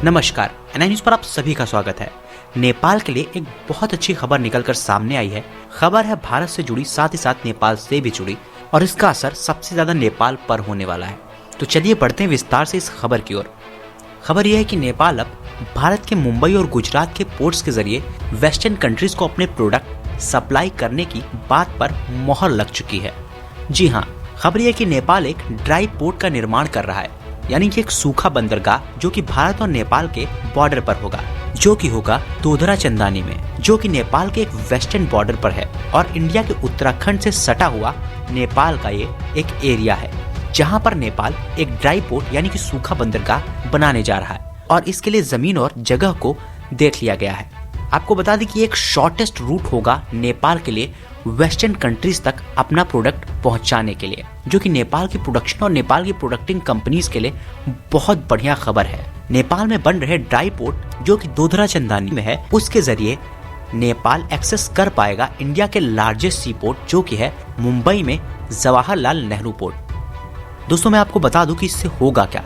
नमस्कार, NI news पर आप सभी का स्वागत है। नेपाल के लिए एक बहुत अच्छी खबर निकलकर सामने आई है। खबर है भारत से जुड़ी, साथ ही साथ नेपाल से भी जुड़ी, और इसका असर सबसे ज्यादा नेपाल पर होने वाला है। तो चलिए बढ़ते हैं विस्तार से इस खबर की ओर। खबर यह है कि नेपाल अब भारत के मुंबई और गुजरात के पोर्ट्स के जरिए वेस्टर्न कंट्रीज को अपने प्रोडक्ट सप्लाई करने की बात पर मोहर लग चुकी है। जी हाँ, खबर यह कि नेपाल एक ड्राई पोर्ट का निर्माण कर रहा है, यानी कि एक सूखा बंदरगाह जो कि भारत और नेपाल के बॉर्डर पर होगा, जो कि होगा दोधरा चंदानी में, जो कि नेपाल के एक वेस्टर्न बॉर्डर पर है और इंडिया के उत्तराखंड से सटा हुआ नेपाल का ये एक एरिया है, जहां पर नेपाल एक ड्राई पोर्ट यानी कि सूखा बंदरगाह बनाने जा रहा है और इसके लिए जमीन और जगह को देख लिया गया है। आपको बता दें कि एक शॉर्टेस्ट रूट होगा नेपाल के लिए वेस्टर्न कंट्रीज तक अपना प्रोडक्ट पहुंचाने के लिए, जो कि नेपाल की प्रोडक्शन और नेपाल की प्रोडक्टिंग कंपनीज के लिए बहुत बढ़िया खबर है। नेपाल में बन रहे ड्राई पोर्ट जो कि दोधरा चंदानी में है, उसके जरिए नेपाल एक्सेस कर पाएगा इंडिया के लार्जेस्ट सी पोर्ट जो कि है मुंबई में जवाहरलाल नेहरू पोर्ट। दोस्तों, मैं आपको बता दूं कि इससे होगा क्या।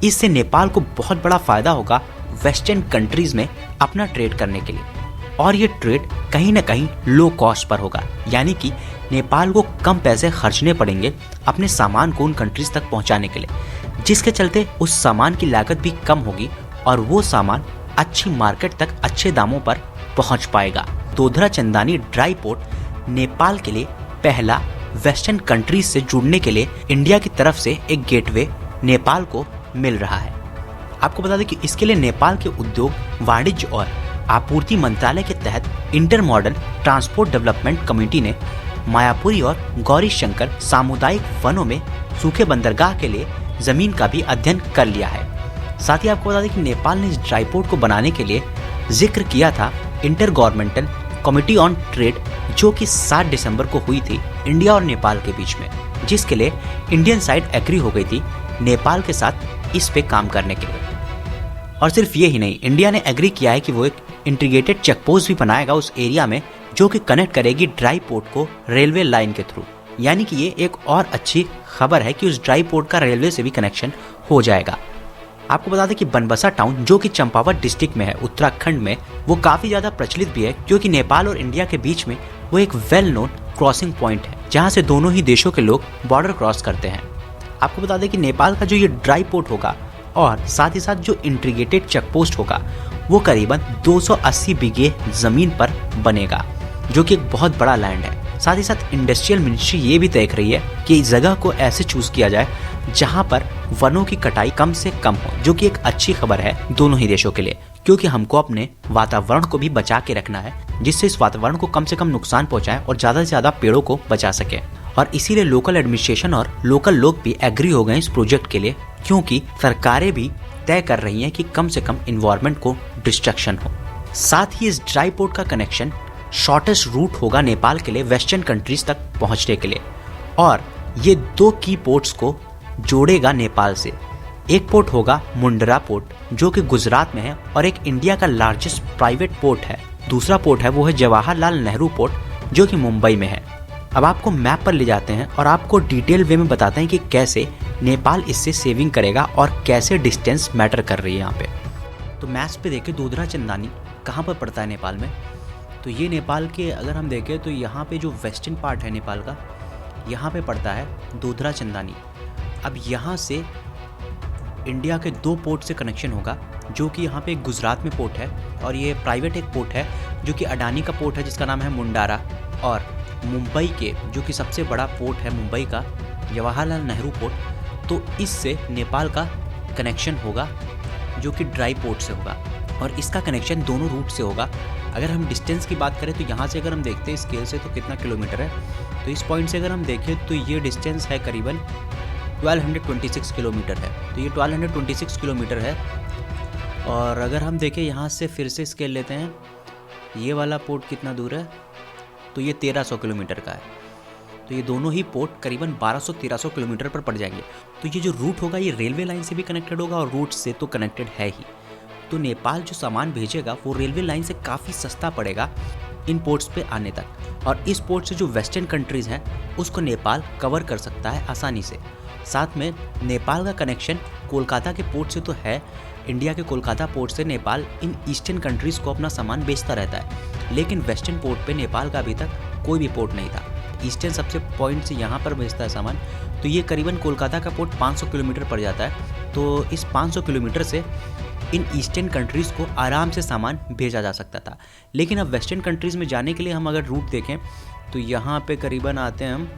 इससे नेपाल को बहुत बड़ा फायदा होगा वेस्टर्न कंट्रीज में अपना ट्रेड करने के लिए, और ये ट्रेड कहीं ना कहीं लो कॉस्ट पर होगा, यानी कि नेपाल को कम पैसे खर्चने पड़ेंगे अपने सामान को उन कंट्रीज तक पहुंचाने के लिए, जिसके चलते उस सामान की लागत भी कम होगी और वो सामान अच्छी मार्केट तक अच्छे दामों पर पहुंच पाएगा। दोधरा चंदानी ड्राई पोर्ट नेपाल के लिए पहला वेस्टर्न कंट्रीज से जुड़ने के लिए इंडिया की तरफ से एक गेटवे नेपाल को मिल रहा है। आपको बता दें कि इसके लिए नेपाल के उद्योग, वाणिज्य और आपूर्ति मंत्रालय के तहत inter modal transport development committee ने मायापुरी और गौरी शंकर सामुदायिक वनों में सूखे बंदरगाह के लिए जमीन का भी अध्ययन कर लिया है। साथ ही आपको बता दें कि नेपाल ने इस ड्राई पोर्ट को बनाने के लिए जिक्र किया था inter governmental committee on trade, जो कि 7 दिसंबर को हुई थी इंडिया और नेपाल के बीच में, जिसके लिए इंडियन साइड एग्री हो गई थी नेपाल के साथ इस पे काम करने के लिए। और सिर्फ ये ही नहीं, इंडिया ने एग्री किया है कि वो एक इंटीग्रेटेड चेक पोस्ट भी बनाएगा उस एरिया में, जो कि कनेक्ट करेगी ड्राई पोर्ट को रेलवे लाइन के थ्रू। यानी कि ये एक और अच्छी खबर है कि उस ड्राई पोर्ट का रेलवे से भी कनेक्शन हो जाएगा। आपको बता दें कि बनबसा टाउन जो कि चंपावत डिस्ट्रिक्ट में है उत्तराखंड में, वो काफी ज्यादा प्रचलित भी है, क्योंकि नेपाल और इंडिया के बीच में वो एक वेल नोन क्रॉसिंग पॉइंट है, जहाँ से दोनों ही देशों के लोग बॉर्डर क्रॉस करते हैं। आपको बता दें कि नेपाल का जो ये ड्राई पोर्ट होगा और साथ ही साथ जो इंटीग्रेटेड चेक पोस्ट होगा, वो करीबन 280 बीघे जमीन पर बनेगा, जो कि एक बहुत बड़ा लैंड है। साथ ही साथ इंडस्ट्रियल मिनिस्ट्री ये भी देख रही है कि इस जगह को ऐसे चूज किया जाए जहां पर वनों की कटाई कम से कम हो, जो कि एक अच्छी खबर है दोनों ही देशों के लिए, क्योंकि हमको अपने वातावरण को भी बचा के रखना है, जिससे इस वातावरण को कम से कम नुकसान पहुंचाए और ज्यादा से ज्यादा पेड़ों को बचा सके। और इसीलिए लोकल एडमिनिस्ट्रेशन और लोकल लोग भी एग्री हो गए इस प्रोजेक्ट के लिए, क्योंकि सरकारें भी तय कर रही हैं कि कम से कम इन्वायरमेंट को डिस्ट्रक्शन हो। साथ ही इस ड्राई पोर्ट का कनेक्शन शॉर्टेस्ट रूट होगा नेपाल के लिए वेस्टर्न कंट्रीज तक पहुंचने के लिए, और ये 2 की पोर्ट्स को जोड़ेगा नेपाल से। एक पोर्ट होगा मुंडरा पोर्ट जो कि गुजरात में है और एक इंडिया का लार्जेस्ट प्राइवेट पोर्ट है। दूसरा पोर्ट है वो है जवाहरलाल नेहरू पोर्ट जो कि मुंबई में है। अब आपको मैप पर ले जाते हैं और आपको डिटेल वे में बताते हैं कि कैसे नेपाल इससे सेविंग करेगा और कैसे डिस्टेंस मैटर कर रही है यहाँ पे। तो मैप पे देखें दोधरा चंदानी कहाँ पर पड़ता है नेपाल में, तो ये नेपाल के अगर हम देखें तो यहाँ पे जो वेस्टर्न पार्ट है नेपाल का, यहाँ पे पड़ता है दोधरा चंदानी। अब यहाँ से इंडिया के 2 पोर्ट से कनेक्शन होगा, जो कि यहाँ पे गुजरात में पोर्ट है और ये प्राइवेट एक पोर्ट है जो कि अडानी का पोर्ट है जिसका नाम है मुंडारा, और मुंबई के जो कि सबसे बड़ा पोर्ट है मुंबई का जवाहरलाल नेहरू पोर्ट। तो इससे नेपाल का कनेक्शन होगा जो कि ड्राई पोर्ट से होगा, और इसका कनेक्शन दोनों रूट से होगा। अगर हम डिस्टेंस की बात करें तो यहाँ से अगर हम देखते हैं स्केल से तो कितना किलोमीटर है, तो इस पॉइंट से अगर हम देखें तो ये डिस्टेंस है करीबन 1226 किलोमीटर है। तो ये 1226 किलोमीटर है। और अगर हम देखें यहाँ से फिर से स्केल लेते हैं, ये वाला पोर्ट कितना दूर है, तो ये 1300 किलोमीटर का है। तो ये दोनों ही पोर्ट करीबन 1200-1300 किलोमीटर पर पड़ जाएंगे। तो ये जो रूट होगा ये रेलवे लाइन से भी कनेक्टेड होगा और रूट से तो कनेक्टेड है ही। तो नेपाल जो सामान भेजेगा वो रेलवे लाइन से काफ़ी सस्ता पड़ेगा इन पोर्ट्स पे आने तक, और इस पोर्ट से जो वेस्टर्न कंट्रीज़ हैं उसको नेपाल कवर कर सकता है आसानी से। साथ में नेपाल का कनेक्शन कोलकाता के पोर्ट से तो है, इंडिया के कोलकाता पोर्ट से नेपाल इन ईस्टर्न कंट्रीज़ को अपना सामान बेचता रहता है, लेकिन वेस्टर्न पोर्ट पे नेपाल का अभी तक कोई भी पोर्ट नहीं था। ईस्टर्न सबसे पॉइंट से यहाँ पर बेचता है सामान, तो ये करीबन कोलकाता का पोर्ट 500 किलोमीटर पड़ जाता है। तो इस 500 किलोमीटर से इन ईस्टर्न कंट्रीज़ को आराम से सामान भेजा जा सकता था। लेकिन अब वेस्टर्न कंट्रीज़ में जाने के लिए हम अगर रूट देखें तो यहाँ पे करीबन आते हैं, हम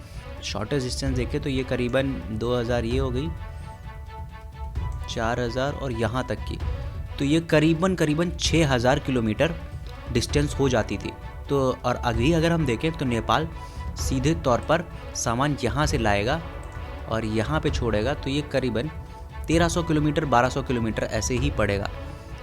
शॉर्टेस्ट डिस्टेंस देखें तो ये करीबन 2000 ये हो गई, 4000 और यहाँ तक की, तो ये करीबन 6000 किलोमीटर डिस्टेंस हो जाती थी। तो और अभी अगर हम देखें तो नेपाल सीधे तौर पर सामान यहाँ से लाएगा और यहाँ पे छोड़ेगा, तो ये करीबन 1300 किलोमीटर 1200 किलोमीटर ऐसे ही पड़ेगा।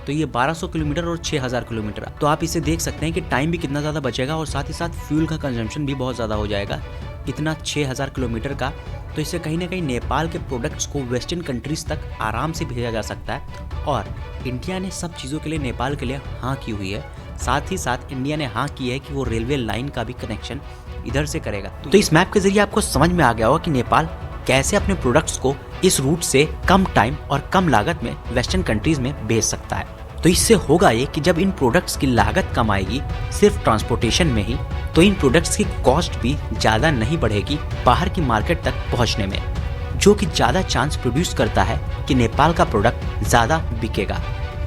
तो ये 1200 किलोमीटर और 6000 किलोमीटर, तो आप इसे देख सकते हैं कि टाइम भी कितना ज़्यादा बचेगा और साथ ही साथ फ्यूल का कंजम्पशन भी बहुत ज़्यादा हो जाएगा इतना 6000 किलोमीटर का। तो इससे कहीं ना कहीं नेपाल के प्रोडक्ट्स को वेस्टर्न कंट्रीज़ तक आराम से भेजा जा सकता है। और इंडिया ने सब चीज़ों के लिए नेपाल के लिए हाँ की हुई है। साथ ही साथ इंडिया ने हाँ की है कि वो रेलवे लाइन का भी कनेक्शन इधर से करेगा। तो इस मैप के जरिए आपको समझ में आ गया होगा कि नेपाल कैसे अपने प्रोडक्ट्स को इस रूट से कम टाइम और कम लागत में वेस्टर्न कंट्रीज में भेज सकता है। तो इससे होगा ये कि जब इन प्रोडक्ट्स की लागत कम आएगी सिर्फ ट्रांसपोर्टेशन में ही, तो इन प्रोडक्ट्स की कॉस्ट भी ज़्यादा नहीं बढ़ेगी बाहर की मार्केट तक पहुंचने में, जो कि ज़्यादा चांस प्रोड्यूस करता है कि नेपाल का प्रोडक्ट ज़्यादा बिकेगा।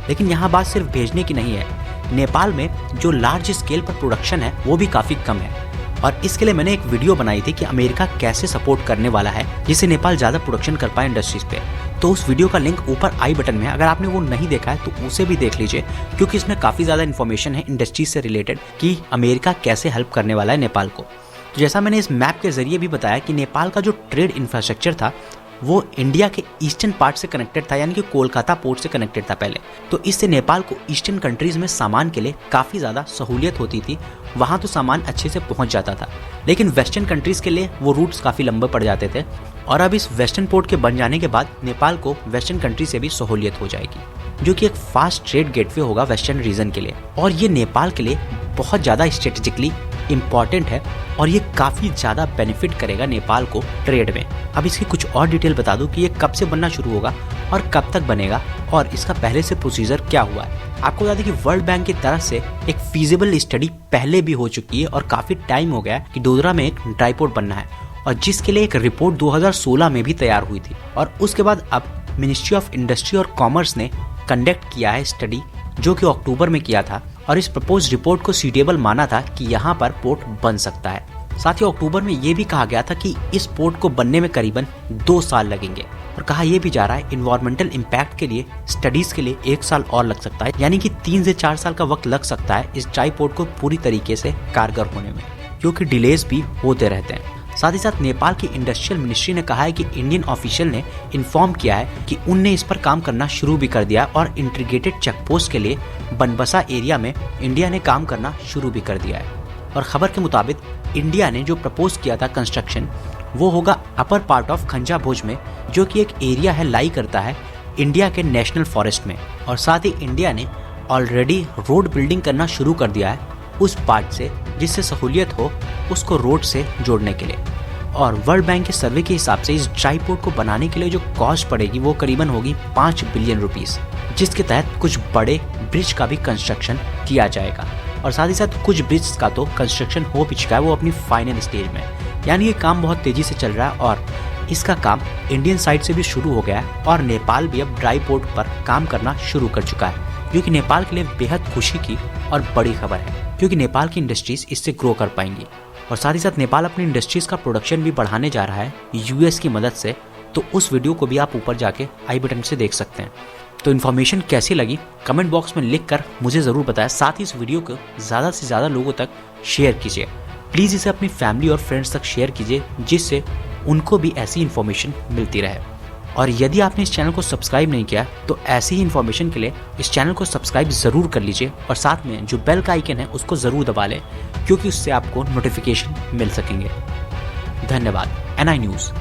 लेकिन यहाँ बात सिर्फ भेजने की नहीं है, नेपाल में जो लार्ज स्केल पर प्रोडक्शन है वो भी काफ़ी कम है। और इसके लिए मैंने एक वीडियो बनाई थी कि अमेरिका कैसे सपोर्ट करने वाला है जिससे नेपाल ज़्यादा प्रोडक्शन कर पाए इंडस्ट्रीज पे। तो उस वीडियो का लिंक ऊपर आई बटन में है, अगर आपने वो नहीं देखा है तो उसे भी देख लीजिए, क्योंकि इसमें काफ़ी ज़्यादा इन्फॉर्मेशन है इंडस्ट्रीज से रिलेटेड कि अमेरिका कैसे हेल्प करने वाला है नेपाल को। तो जैसा मैंने इस मैप के जरिए भी बताया कि नेपाल का जो ट्रेड इंफ्रास्ट्रक्चर था वो इंडिया के ईस्टर्न पार्ट से कनेक्टेड था, यानी कि कोलकाता पोर्ट से कनेक्टेड था पहले। तो इससे नेपाल को ईस्टर्न कंट्रीज में सामान के लिए काफ़ी ज़्यादा सहूलियत होती थी, वहाँ तो सामान अच्छे से पहुँच जाता था। लेकिन वेस्टर्न कंट्रीज़ के लिए वो रूट्स काफ़ी लंबे पड़ जाते थे, और अब इस वेस्टर्न पोर्ट के बन जाने के बाद नेपाल को वेस्टर्न कंट्री से भी सहूलियत हो जाएगी, जो कि एक फास्ट ट्रेड गेटवे होगा वेस्टर्न रीजन के लिए। और ये नेपाल के लिए बहुत ज़्यादा स्ट्रेटेजिकली इम्पॉर्टेंट है और ये काफ़ी ज़्यादा बेनिफिट करेगा नेपाल को ट्रेड में। अब इसकी कुछ और डिटेल बता दूं कि ये कब से बनना शुरू होगा और कब तक बनेगा और इसका पहले से प्रोसीजर क्या हुआ है। आपको बता दें कि वर्ल्ड बैंक की तरफ से एक फीजिबल स्टडी पहले भी हो चुकी है और काफ़ी टाइम हो गया है कि डोडरा में एक ड्राई पोर्ट बनना है, और जिसके लिए एक रिपोर्ट 2016 में भी तैयार हुई थी। और उसके बाद अब मिनिस्ट्री ऑफ इंडस्ट्री और कॉमर्स ने कंडक्ट किया है स्टडी, जो कि अक्टूबर में किया था, और इस प्रपोज रिपोर्ट को सूटेबल माना था कि यहाँ पर पोर्ट बन सकता है। साथ ही अक्टूबर में ये भी कहा गया था कि इस पोर्ट को बनने में करीबन 2 साल लगेंगे, और कहा यह भी जा रहा है इन्वायरमेंटल इम्पैक्ट के लिए स्टडीज के लिए 1 साल और लग सकता है, यानी कि 3 से 4 साल का वक्त लग सकता है इस ड्राई पोर्ट को पूरी तरीके से कारगर होने में, क्योंकि डिलेज भी होते रहते हैं। साथ ही साथ नेपाल की इंडस्ट्रियल मिनिस्ट्री ने कहा है कि इंडियन ऑफिशियल ने इन्फॉर्म किया है कि उनने इस पर काम करना शुरू भी कर दिया, और इंटीग्रेटेड चेकपोस्ट के लिए बनबसा एरिया में इंडिया ने काम करना शुरू भी कर दिया है। और खबर के मुताबिक इंडिया ने जो प्रपोज किया था कंस्ट्रक्शन, वो होगा अपर पार्ट ऑफ खंजा भोज में, जो कि एक एरिया है लाई करता है इंडिया के नेशनल फॉरेस्ट में। और साथ ही इंडिया ने ऑलरेडी रोड बिल्डिंग करना शुरू कर दिया है उस पार्ट से, जिससे सहूलियत हो उसको रोड से जोड़ने के लिए। और वर्ल्ड बैंक के सर्वे के हिसाब से इस ड्राई पोर्ट को बनाने के लिए जो कॉस्ट पड़ेगी वो करीबन होगी 5 बिलियन रुपीस, जिसके तहत कुछ बड़े ब्रिज का भी कंस्ट्रक्शन किया जाएगा। और साथ ही साथ कुछ ब्रिज का तो कंस्ट्रक्शन हो भी चुका है, वो अपनी फाइनल स्टेज में, यानी ये काम बहुत तेजी से चल रहा है। और इसका काम इंडियन साइड से भी शुरू हो गया है, और नेपाल भी अब ड्राई पोर्ट पर काम करना शुरू कर चुका है, जो कि नेपाल के लिए बेहद खुशी की और बड़ी खबर है, क्योंकि नेपाल की इंडस्ट्रीज इससे ग्रो कर पाएंगी। और साथ ही साथ नेपाल अपनी इंडस्ट्रीज का प्रोडक्शन भी बढ़ाने जा रहा है यूएस की मदद से। तो उस वीडियो को भी आप ऊपर जाके आई बटन से देख सकते हैं। तो इन्फॉर्मेशन कैसी लगी कमेंट बॉक्स में लिखकर मुझे ज़रूर बताएं। साथ ही इस वीडियो को ज़्यादा से ज़्यादा लोगों तक शेयर कीजिए। प्लीज़ इसे अपनी फैमिली और फ्रेंड्स तक शेयर कीजिए, जिससे उनको भी ऐसी इन्फॉर्मेशन मिलती रहे। और यदि आपने इस चैनल को सब्सक्राइब नहीं किया तो ऐसी ही इन्फॉर्मेशन के लिए इस चैनल को सब्सक्राइब ज़रूर कर लीजिए, और साथ में जो बेल का आइकन है उसको ज़रूर दबा लें, क्योंकि उससे आपको नोटिफिकेशन मिल सकेंगे। धन्यवाद। NI news.